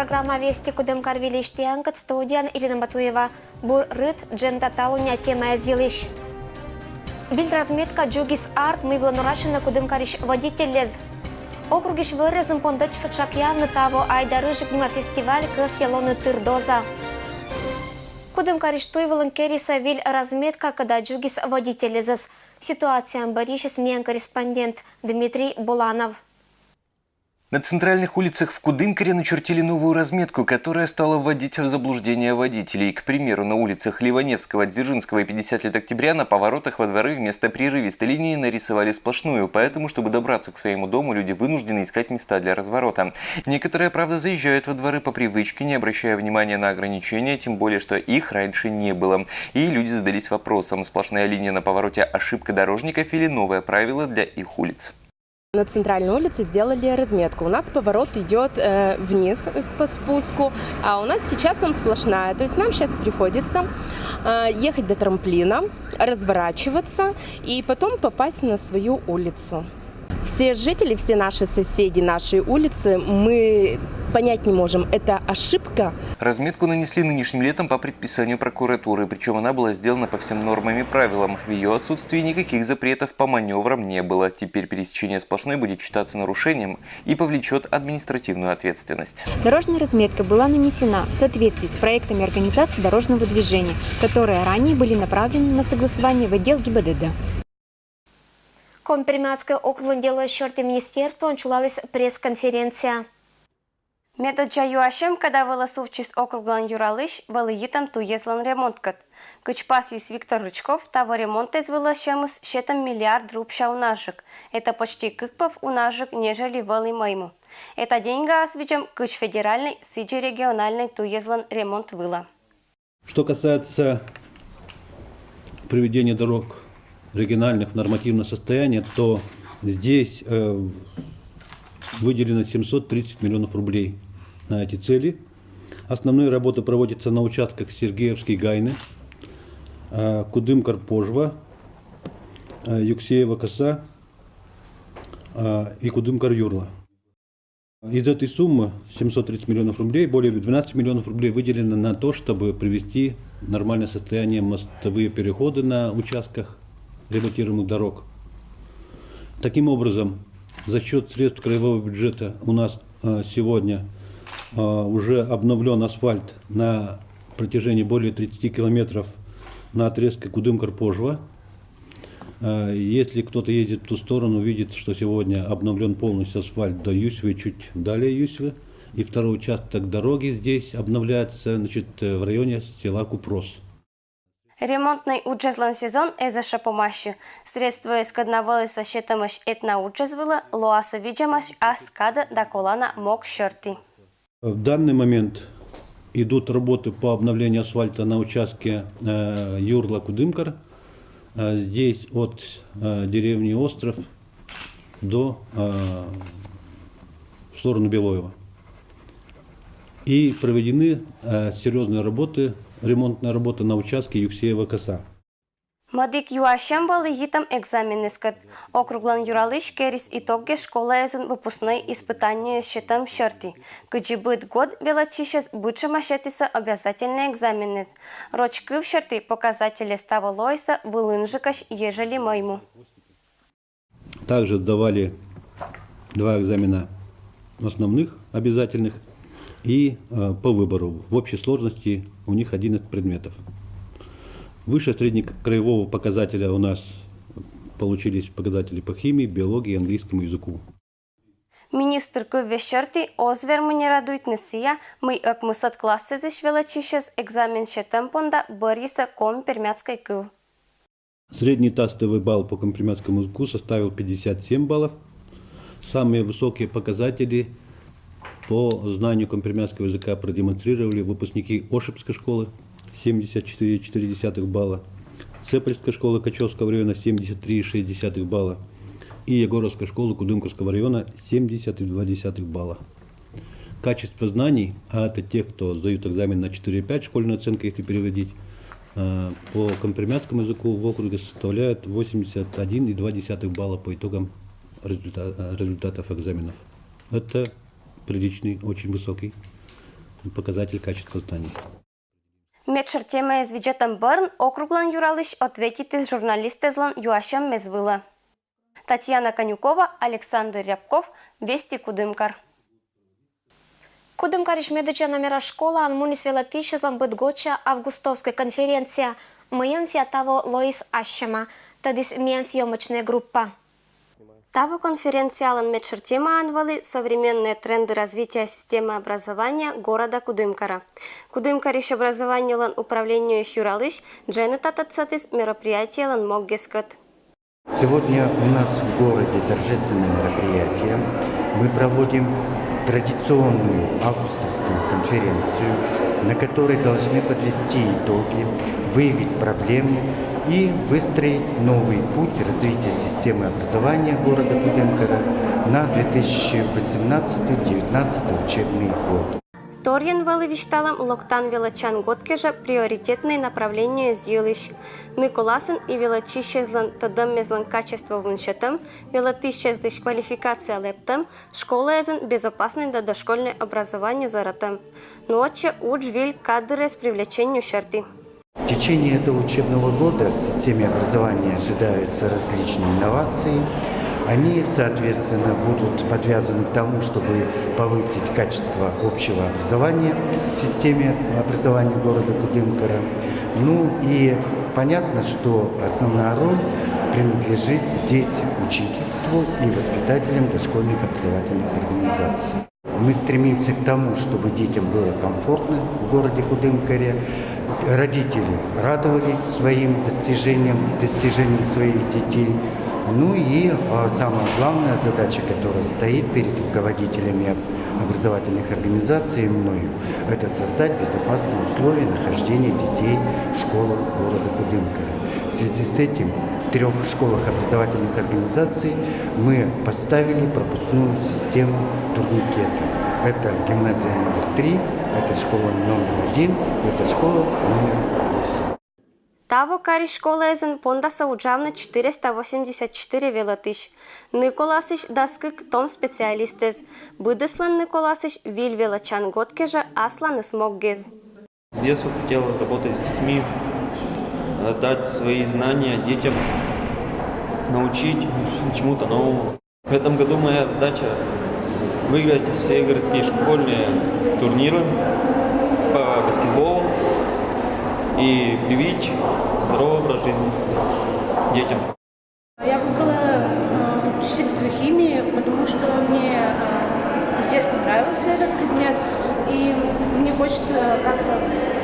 программа «Вести Кудымкар Вилиштиангат» студиян Ирина Батуева. Бур рыд джента талуня тема зилиш. Биль разметка джугис арт мы вланурашина Кудымкариш водителез. Округиш вырезом пондач сачакьяны того айдарыжик мимо фестиваль кыс ялоны тырдоза. Кудымкариш туй волонкериса виль разметка когда джугис водителезес. Ситуация борищес мен корреспондент Дмитрий Буланов. На центральных улицах в Кудымкаре начертили новую разметку, которая стала вводить в заблуждение водителей. К примеру, на улицах Ливаневского, Дзержинского и 50 лет октября на поворотах во дворы вместо прерывистой линии нарисовали сплошную, поэтому, чтобы добраться к своему дому, люди вынуждены искать места для разворота. Некоторые, правда, заезжают во дворы по привычке, не обращая внимания на ограничения, тем более, что их раньше не было. И люди задались вопросом, сплошная линия на повороте – ошибка дорожников или новое правило для их улиц. На центральной улице сделали разметку. У нас поворот идет вниз по спуску, а у нас сейчас там сплошная. То есть нам сейчас приходится ехать до трамплина, разворачиваться и потом попасть на свою улицу. Все жители, все наши соседи нашей улицы, мы понять не можем, это ошибка. Разметку нанесли нынешним летом по предписанию прокуратуры, причем она была сделана по всем нормам и правилам. В ее отсутствии никаких запретов по маневрам не было. Теперь пересечение сплошной будет считаться нарушением и повлечет административную ответственность. Дорожная разметка была нанесена в соответствии с проектами организации дорожного движения, которые ранее были направлены на согласование в отдел ГИБДД. Компримятское округлен дело счёрты министерства ончулалась пресс-конференция. Метод юашем, когда волосовчис округлан юралыш, балыитам туезлан ремонткат. Кычпасис Виктор Рычков, того ремонт из волосчемус щетом миллиард рубша унажик. Это почти кыкпов унажик, нежели валы моему. Это деньга освичем кыч федеральный, сиджи региональный туезлан ремонт выла. Что касается приведения дорог региональных в нормативное состояние, то здесь выделено 730 миллионов рублей на эти цели. Основные работы проводятся на участках Сергеевский-Гайны, Кудымкар-Пожва, Юксеева-Коса и Кудымкар-Юрла. Из этой суммы 730 миллионов рублей, более 12 миллионов рублей выделено на то, чтобы привести в нормальное состояние мостовые переходы на участках ремонтируемых дорог. Таким образом, за счет средств краевого бюджета у нас сегодня уже обновлен асфальт на протяжении более 30 километров на отрезке Кудымкар-Пожва. Если кто-то ездит в ту сторону, видит, что сегодня обновлен полностью асфальт до Юсьвы, чуть далее Юсьвы. И второй участок дороги здесь обновляется, в районе села Купрос. Ремонтный уджезлан сезон эзаша помощи. Средства искаднавали со щетомаш этна уджезвыла, лоаса виджамаш, а скада да колана мок щерти. В данный момент идут работы по обновлению асфальта на участке Юрла-Кудымкар. Здесь от деревни Остров до в сторону Белоева. И проведены серьезные работы, ремонтная работа на участке Юксеева-Коса. Мадик юашем балыитам экзамен искат. Округлан юралыш керис итоге школа эзен выпускной испытание счетом щерти. Кыджи быт год белачишес быча машетиса обязательный экзаменез. Рочкы в щерти показатели ставолойса вылынжикаш ежели моему. Также сдавали два экзамена основных, обязательных, и по выбору. В общей сложности у них 11 предметов. Выше среднекраевого показателя у нас получились показатели по химии, биологии и английскому языку. Министр кывещерти озверму не радует несия, мы акмысат классы зашвелачишес экзамен щетом понда Бориса Компермятской кыв. Средний тестовый балл по компримятскому языку составил 57 баллов. Самые высокие показатели по знанию компримятского языка продемонстрировали выпускники Ошибской школы 74,4 балла, Цепельской школы Качевского района 73,6 балла и Егоровской школы Кудымкарского района 70,2 балла. Качество знаний, а это те, кто сдают экзамен на 4,5, школьная оценка, если переводить, по компримятскому языку в округе составляет 81,2 балла по итогам результатов экзаменов. Это приличный, очень высокий показатель качества зданий. Мечер тема с бюджетом Бърн, округлан юралиш, ответите с журналистезлан Юашем Мезвыла. Татьяна Конюкова, Александр Рябков, Вести Кудымкар. Кудымкариш медуча номера школа анмунис велатишезлан быдгоча августовской конференция. Мыенсия того Лоис Ашема, тадис миен съемочная группа. Таво конференциалан мечер тема анвали современные тренды развития системы образования города Кудымкара. Кудымкариш образование лан управлению Юралыш, дженетата цатис мероприятие лан Моггескат. Сегодня у нас в городе торжественное мероприятие. Мы проводим традиционную августовскую конференцию, на которой должны подвести итоги, выявить проблемы и выстроить новый путь развития системы образования города Кудымкара на 2018-2019 учебный год. Торьян валывишталам локтан велачан готкежа приоритетное направление зъелыш. Николасен и велачищезлан тадам мезлан качество вуншетам, велатищездыш квалификация лептам, школа езен безопасное да дошкольное образование заратам. Ночи уч виль кадры с привлечением шерти. В течение этого учебного года в системе образования ожидаются различные инновации. Они, соответственно, будут подвязаны к тому, чтобы повысить качество общего образования в системе образования города Кудымкара. Ну и понятно, что основная роль принадлежит здесь учительству и воспитателям дошкольных образовательных организаций. Мы стремимся к тому, чтобы детям было комфортно в городе Кудымкаре. Родители радовались своим достижениям своих детей. Ну и самая главная задача, которая стоит перед руководителями образовательных организаций мною, это создать безопасные условия нахождения детей в школах города Кудымкара. В связи с этим в 3 школах образовательных организаций мы поставили пропускную систему турникета. Это гимназия номер 3, это школа номер 1, это школа номер 8. Таво кари школа езен понда сауджавна 484 велатиш. Николасиш даскык том специалистез. Быдыслан Николасиш виль велачан готкежа аслан смоггез. С детства хотел работать с детьми, дать свои знания детям, научить чему-то новому. В этом году моя задача выиграть все городские школьные турниры по баскетболу и привить здоровый образ жизни детям. Я выбрала учительство химии, потому что мне с детства нравился этот предмет, и мне хочется как-то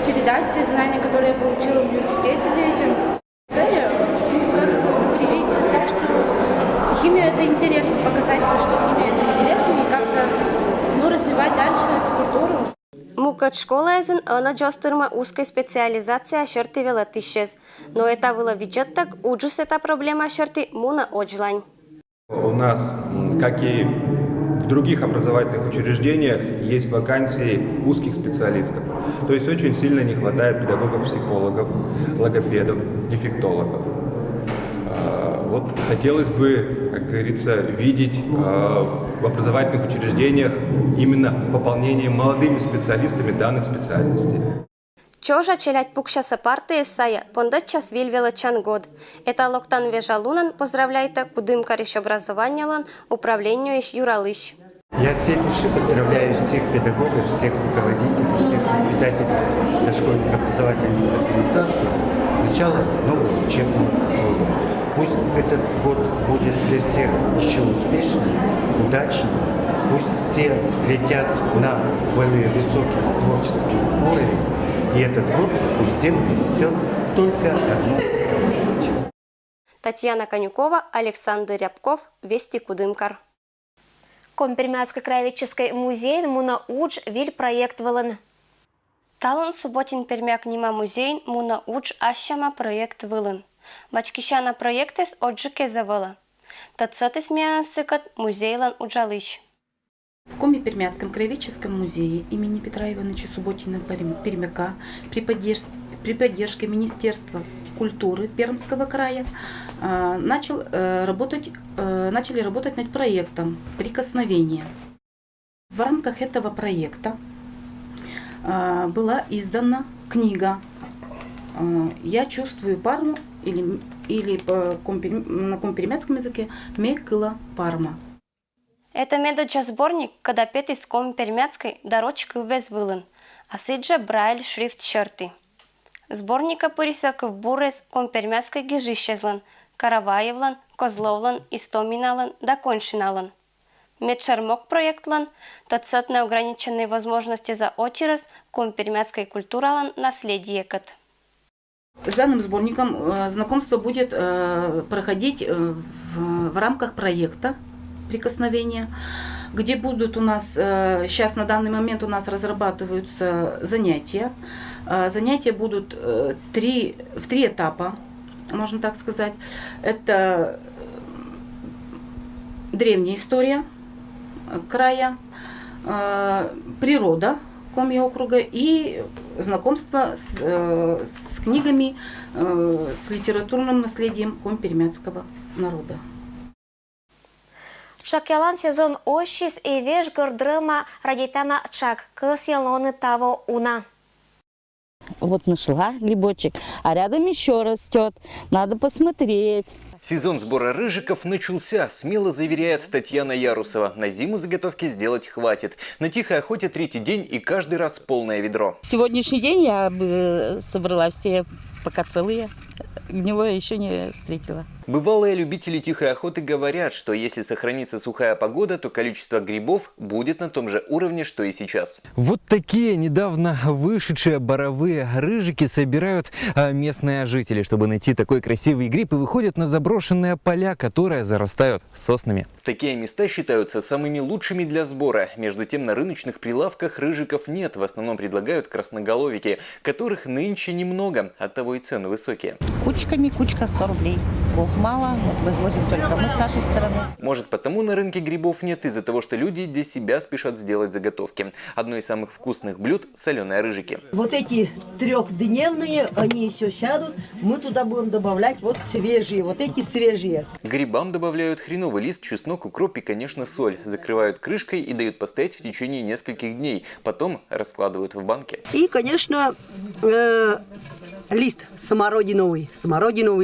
передать те знания, которые я получила в университете детям. Цель как бы привить то, что химия это интересно, показать, что химия это интересно, и как-то развивать дальше эту культуру. Мукът школа езен ана джостырма узкой специализация шерти велатишез, но это было виджеттак уджус эта проблема шерти муна оджлань. У нас, как и в других образовательных учреждениях, есть вакансии узких специалистов. То есть очень сильно не хватает педагогов-психологов, логопедов, дефектологов. Вот хотелось бы, как говорится, видеть в образовательных учреждениях именно пополнение молодыми специалистами данных специальностей. Чожа челять пукшаса партия сая, пондатчас вильвелачан год. Это локтан вежалунан поздравляйте Кудымкариш образованиялан управлению иш Юралыш. Я от всей души поздравляю всех педагогов, всех руководителей, всех воспитателей дошкольных образовательных организаций с начала нового учебного года. Пусть этот год будет для всех еще успешнее, удачнее. Пусть все взлетят на более высокий творческий уровень. И этот год пусть всем принесет только одну радость. Татьяна Конюкова, Александр Рябков, Вести Кудымкар. Компермятский краеведческий музей Муна Удж виль проект Вэлэн. Талон субботин пермяк нима музей Муна Удж Ашама проект Вэлэн. Бачкищана проектес отжике завала. Тацатес мяна сыкат музейлан Уджалыш. В Коми-Пермяцком краеведческом музее имени Петра Ивановича Субботина-Пермяка при поддержке Министерства культуры Пермского края начали работать над проектом «Прикосновение». В рамках этого проекта была издана книга «Я чувствую Парму» или на компермятском языке «Мекыла Парма». Это медоча сборник, когда пет из компермятской дорочки увезвылен, а сиджа брайль шрифт черты. Сборника порисок в бурес компермятской гижищезлан, Караваевлан, Козловлан, Истоминалан, Доконшиналан. Медшармок проектлан, тацет неограниченные возможности за отираз компермятской культуралан наследие кат. С данным сборником знакомство будет проходить в рамках проекта «Прикосновения», где будут у нас, сейчас на данный момент у нас разрабатываются занятия. Занятия будут в три этапа, можно так сказать. Это древняя история края, природа Коми округа и знакомство с книгами, с литературным наследием компермятского народа. Шакелан сезон ощис и веш гордрыма радитана чак, кыс ялоны того уна. Вот нашла грибочек, а рядом еще растет. Надо посмотреть. Сезон сбора рыжиков начался, смело заверяет Татьяна Ярусова. На зиму заготовки сделать хватит. На тихой охоте 3-й день и каждый раз полное ведро. Сегодняшний день я бы собрала все, пока целые. Гнилое еще не встретила. Бывалые любители тихой охоты говорят, что если сохранится сухая погода, то количество грибов будет на том же уровне, что и сейчас. Вот такие недавно вышедшие боровые рыжики собирают местные жители, чтобы найти такой красивый гриб, и выходят на заброшенные поля, которые зарастают соснами. Такие места считаются самыми лучшими для сбора. Между тем, на рыночных прилавках рыжиков нет. В основном предлагают красноголовики, которых нынче немного, оттого и цены высокие. Кучками, кучка 100 рублей. Мало, вывозим только мы с нашей стороны. Может, потому на рынке грибов нет, из-за того, что люди для себя спешат сделать заготовки. Одно из самых вкусных блюд – соленые рыжики. Вот эти 3-дневные, они еще сядут, мы туда будем добавлять вот свежие, вот эти свежие. К грибам добавляют хреновый лист, чеснок, укроп и, конечно, соль. Закрывают крышкой и дают постоять в течение нескольких дней. Потом раскладывают в банки. И, конечно, лист смородиновый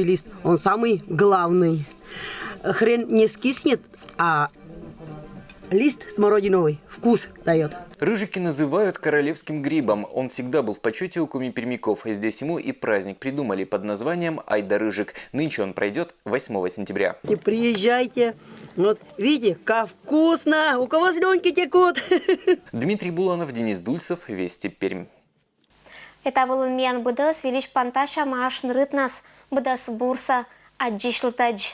лист, он самый главный. Хрен не скиснет, а лист смородиновый вкус дает. Рыжики называют королевским грибом. Он всегда был в почете у коми-пермяков. Здесь ему и праздник придумали под названием Айда-рыжик. Нынче он пройдет 8 сентября. И приезжайте. Вот видите, как вкусно. У кого слюнки текут. Дмитрий Буланов, Денис Дульцев, Вести Пермь. Это был мен быдас велич панташа маш нрытнас быдас бурса аджишлтадж.